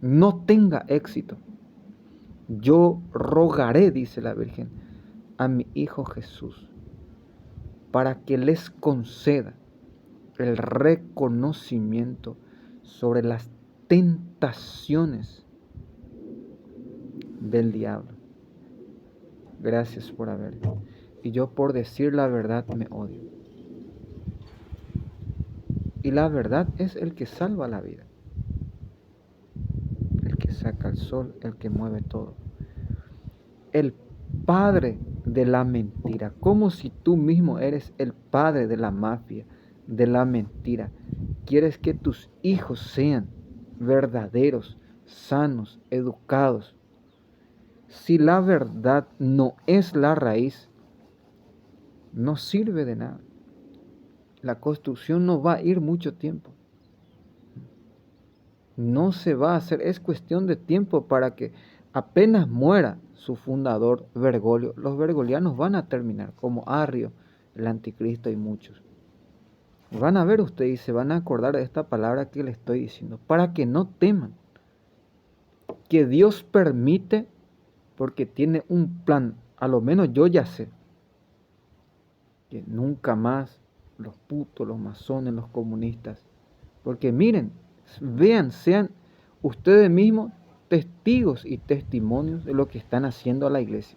No tenga éxito. Yo rogaré, dice la Virgen, a mi Hijo Jesús, para que les conceda el reconocimiento sobre las tentaciones del diablo. Gracias por haber. Y yo por decir la verdad me odio. Y la verdad es el que salva la vida. El que saca el sol, el que mueve todo. El padre de la mentira. Como si tú mismo eres el padre de la mafia, de la mentira. Quieres que tus hijos sean verdaderos, sanos, educados. Si la verdad no es la raíz, no sirve de nada. La construcción no va a ir mucho tiempo. No se va a hacer, es cuestión de tiempo para que apenas muera su fundador Bergoglio, los bergolianos van a terminar como Arrio, el anticristo y muchos. Van a ver ustedes y se van a acordar de esta palabra que les estoy diciendo, para que no teman, que Dios permite porque tiene un plan, a lo menos yo ya sé, que nunca más los putos, los masones, los comunistas, porque miren, vean, sean ustedes mismos testigos y testimonios de lo que están haciendo a la iglesia.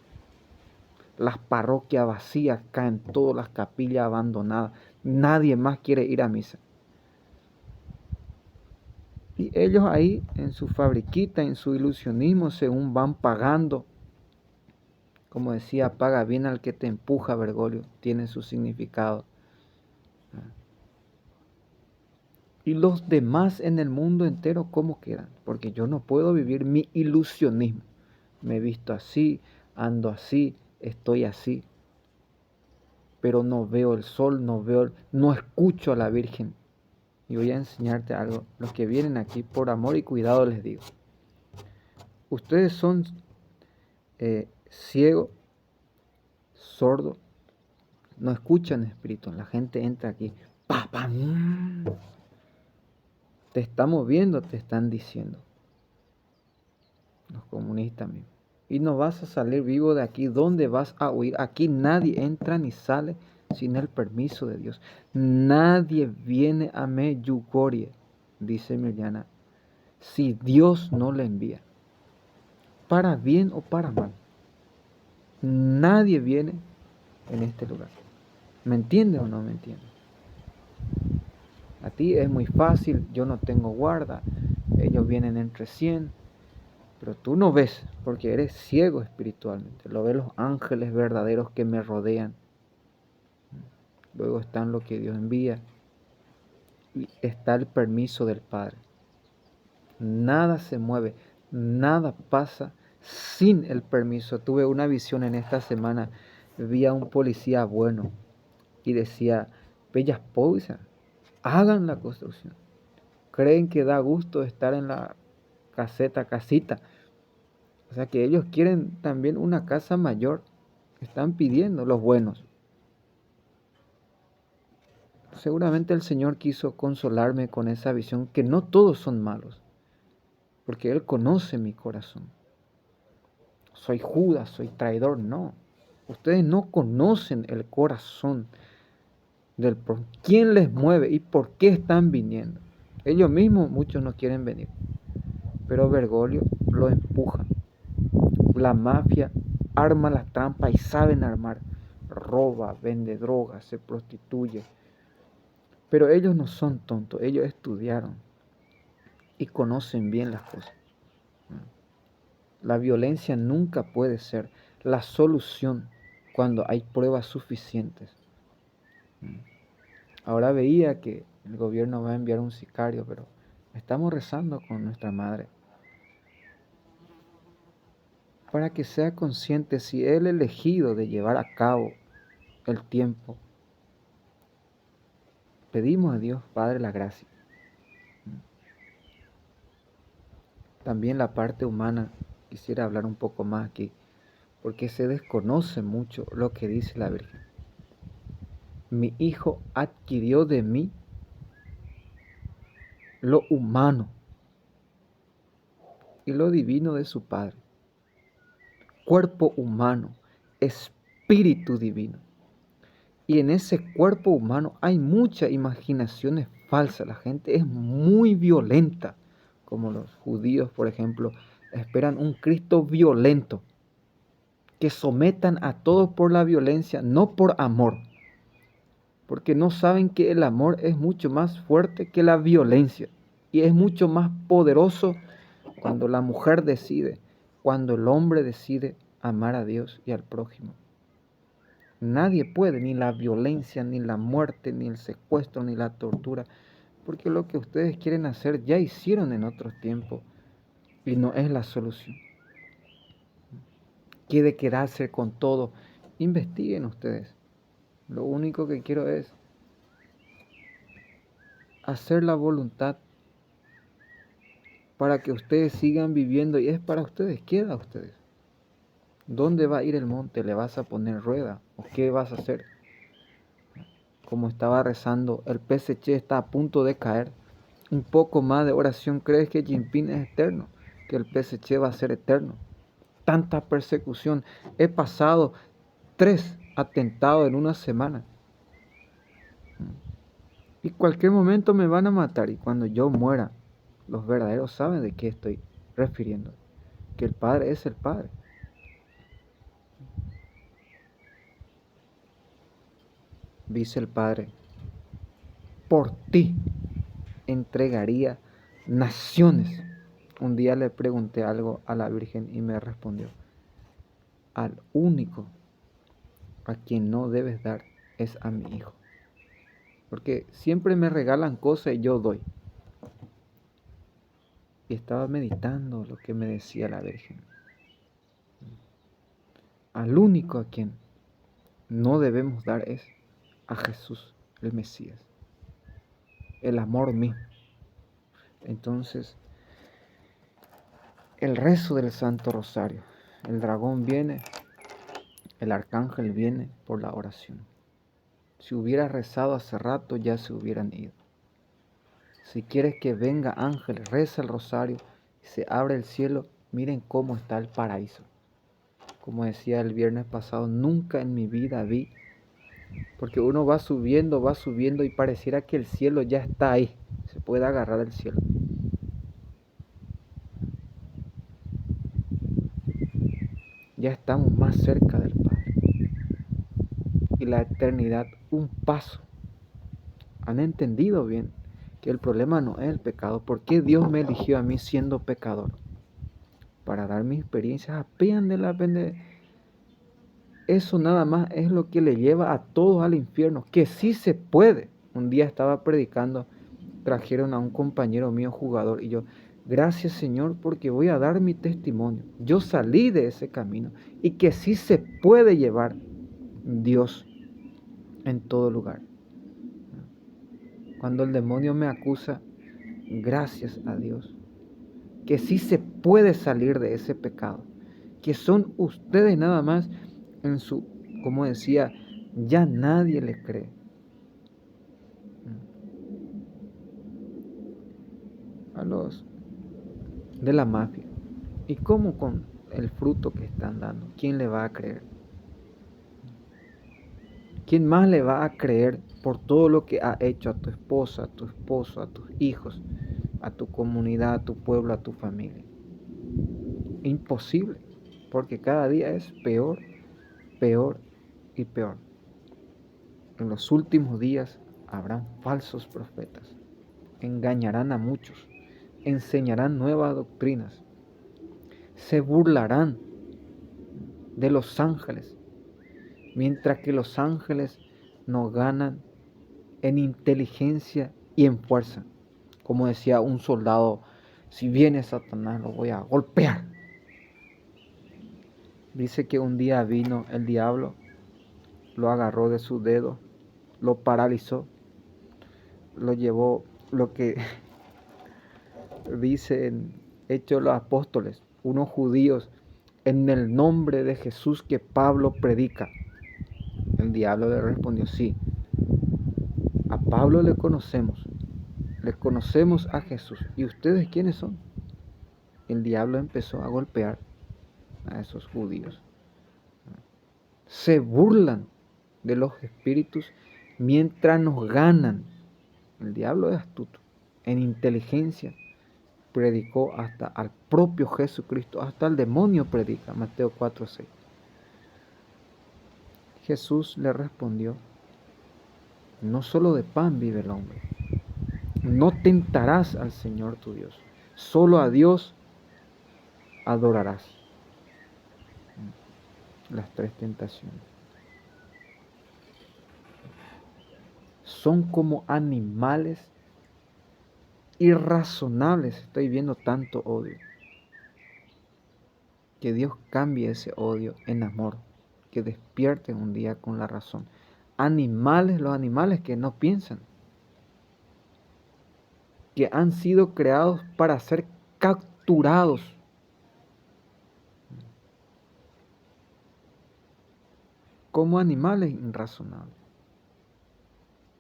Las parroquias vacías caen, todas las capillas abandonadas, nadie más quiere ir a misa. Y ellos ahí en su fabriquita, en su ilusionismo, según van pagando, como decía, paga bien al que te empuja, Bergoglio, tiene su significado. Y los demás en el mundo entero, ¿cómo quedan? Porque yo no puedo vivir mi ilusionismo. Me he visto así, ando así, estoy así. Pero no veo el sol, no escucho a la Virgen. Y voy a enseñarte algo. Los que vienen aquí, por amor y cuidado les digo. Ustedes son ciegos, sordos, no escuchan espíritu. La gente entra aquí. ¡Papá! Te estamos viendo, te están diciendo. Los comunistas mismos. Y no vas a salir vivo de aquí. ¿Dónde vas a huir? Aquí nadie entra ni sale sin el permiso de Dios. Nadie viene a Medjugorje, dice Mirjana, si Dios no le envía. Para bien o para mal. Nadie viene en este lugar. ¿Me entiende o no me entiende? A ti es muy fácil, yo no tengo guarda, ellos vienen entre 100, pero tú no ves porque eres ciego espiritualmente. Lo ven los ángeles verdaderos que me rodean. Luego están lo que Dios envía y está el permiso del Padre. Nada se mueve, nada pasa sin el permiso. Tuve una visión en esta semana, vi a un policía bueno y decía, bellas pausas, hagan la construcción. Creen que da gusto estar en la casita. O sea que ellos quieren también una casa mayor. Están pidiendo los buenos. Seguramente el Señor quiso consolarme con esa visión, que no todos son malos, porque Él conoce mi corazón. Soy Judas, soy traidor, no. Ustedes no conocen el corazón del pueblo. ¿Quién les mueve y por qué están viniendo? Ellos mismos, muchos no quieren venir, pero Bergoglio lo empuja. La mafia arma la trampa y saben armar. Roba, vende drogas, se prostituye. Pero ellos no son tontos, ellos estudiaron y conocen bien las cosas. La violencia nunca puede ser la solución cuando hay pruebas suficientes. Ahora veía que el gobierno va a enviar un sicario, pero estamos rezando con nuestra madre para que sea consciente si él elegido de llevar a cabo el tiempo. Pedimos a Dios Padre la gracia. También la parte humana, quisiera hablar un poco más aquí, porque se desconoce mucho lo que dice la Virgen. Mi hijo adquirió de mí lo humano y lo divino de su Padre. Cuerpo humano, espíritu divino. Y en ese cuerpo humano hay muchas imaginaciones falsas. La gente es muy violenta, como los judíos, por ejemplo, esperan un Cristo violento, que sometan a todos por la violencia, no por amor, porque no saben que el amor es mucho más fuerte que la violencia y es mucho más poderoso cuando la mujer decide, cuando el hombre decide amar a Dios y al prójimo. Nadie puede, ni la violencia, ni la muerte, ni el secuestro, ni la tortura, porque lo que ustedes quieren hacer ya hicieron en otros tiempos y no es la solución. Quiere quedarse con todo. Investiguen ustedes. Lo único que quiero es hacer la voluntad para que ustedes sigan viviendo y es para ustedes, queda a ustedes. ¿Dónde va a ir el monte? ¿Le vas a poner rueda? ¿O qué vas a hacer? Como estaba rezando, el PSC está a punto de caer. Un poco más de oración, ¿crees que Jinping es eterno? Que el PSC va a ser eterno. Tanta persecución. He pasado 3 atentados en una semana. Y cualquier momento me van a matar. Y cuando yo muera, los verdaderos saben de qué estoy refiriendo. Que el Padre es el Padre. Dice el Padre, por ti entregaría naciones. Un día le pregunté algo a la Virgen y me respondió, al único a quien no debes dar es a mi hijo. Porque siempre me regalan cosas y yo doy. Y estaba meditando lo que me decía la Virgen. Al único a quien no debemos dar es a Jesús, el Mesías. El amor mismo. Entonces, el rezo del Santo Rosario. El dragón viene, el arcángel viene por la oración. Si hubiera rezado hace rato, ya se hubieran ido. Si quieres que venga ángel, reza el rosario y se abre el cielo, miren cómo está el paraíso. Como decía el viernes pasado, nunca en mi vida vi, porque uno va subiendo y pareciera que el cielo ya está ahí, se puede agarrar el cielo. Ya estamos más cerca del Padre. Y la eternidad, un paso. ¿Han entendido bien que el problema no es el pecado? ¿Por qué Dios me eligió a mí siendo pecador? Para dar mis experiencias, apean de la pendeja. Eso nada más es lo que le lleva a todos al infierno, que sí se puede. Un día estaba predicando, trajeron a un compañero mío jugador y yo, gracias Señor porque voy a dar mi testimonio. Yo salí de ese camino y que sí se puede llevar Dios en todo lugar. Cuando el demonio me acusa, gracias a Dios, que sí se puede salir de ese pecado, que son ustedes nada más en su, como decía, ya nadie le cree. A los de la mafia. ¿Y cómo con el fruto que están dando? ¿Quién le va a creer? ¿Quién más le va a creer por todo lo que ha hecho a tu esposa, a tu esposo, a tus hijos, a tu comunidad, a tu pueblo, a tu familia? Imposible, porque cada día es peor, peor y peor. En los últimos días habrán falsos profetas, engañarán a muchos, enseñarán nuevas doctrinas, se burlarán de los ángeles, mientras que los ángeles no ganan en inteligencia y en fuerza. Como decía un soldado, si viene Satanás lo voy a golpear. Dice que un día vino el diablo, lo agarró de su dedo, lo paralizó, lo llevó, lo que dice en Hechos de los Apóstoles, unos judíos, en el nombre de Jesús que Pablo predica. El diablo le respondió, sí, a Pablo le conocemos a Jesús. ¿Y ustedes quiénes son? El diablo empezó a golpear a esos judíos. Se burlan de los espíritus mientras nos ganan. El diablo es astuto. En inteligencia predicó hasta al propio Jesucristo, hasta el demonio predica, Mateo 4:6. Jesús le respondió, no solo de pan vive el hombre. No tentarás al Señor tu Dios. Solo a Dios adorarás. Las 3 tentaciones. Son como animales irrazonables. Estoy viendo tanto odio. Que Dios cambie ese odio en amor. Que despierten un día con la razón. Los animales que no piensan. Que han sido creados para ser capturados. Como animales irrazonables.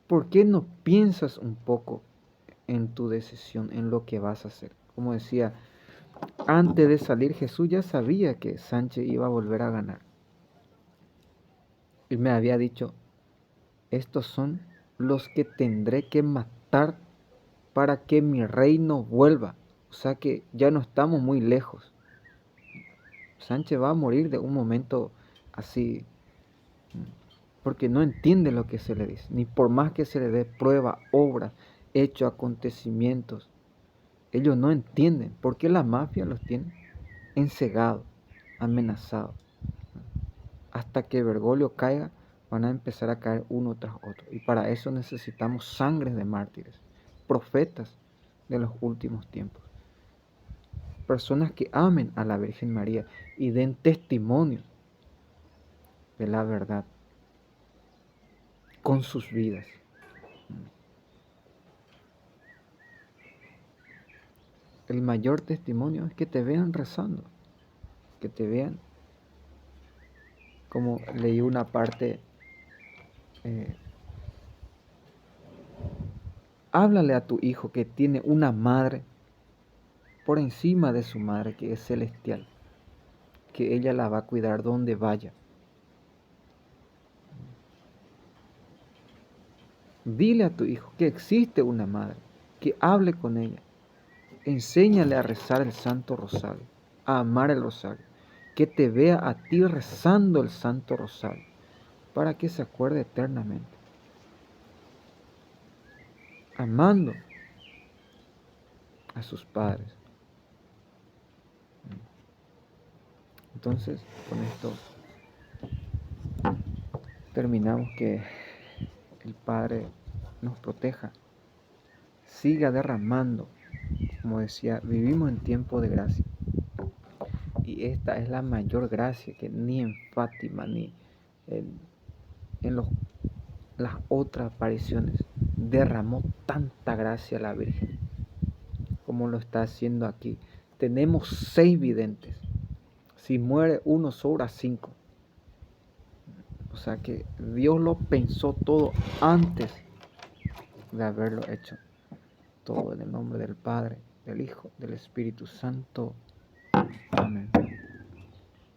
¿Por qué no piensas un poco en tu decisión, en lo que vas a hacer? Como decía, antes de salir Jesús ya sabía que Sánchez iba a volver a ganar. Y me había dicho, estos son los que tendré que matar para que mi reino vuelva. O sea que ya no estamos muy lejos. Sánchez va a morir de un momento así, porque no entiende lo que se le dice, ni por más que se le dé prueba, obras, hechos, acontecimientos. Ellos no entienden por qué la mafia los tiene encegados, amenazados. Hasta que Bergoglio caiga, van a empezar a caer uno tras otro. Y para eso necesitamos sangres de mártires, profetas de los últimos tiempos. Personas que amen a la Virgen María y den testimonio de la verdad con sus vidas. El mayor testimonio es que te vean rezando, que te vean, como leí una parte, háblale a tu hijo que tiene una madre por encima de su madre que es celestial, que ella la va a cuidar donde vaya. Dile a tu hijo que existe una madre, que hable con ella. Enséñale a rezar el Santo Rosario, a amar el Rosario, que te vea a ti rezando el Santo Rosario, para que se acuerde eternamente, amando a sus padres. Entonces, con esto terminamos. Que el Padre nos proteja, siga derramando. Como decía, vivimos en tiempo de gracia. Y esta es la mayor gracia que ni en Fátima ni en las otras apariciones derramó tanta gracia a la Virgen como lo está haciendo aquí. Tenemos 6 videntes. Si muere uno, sobra 5. O sea que Dios lo pensó todo antes de haberlo hecho. Todo en el nombre del Padre, del Hijo, del Espíritu Santo. Amén.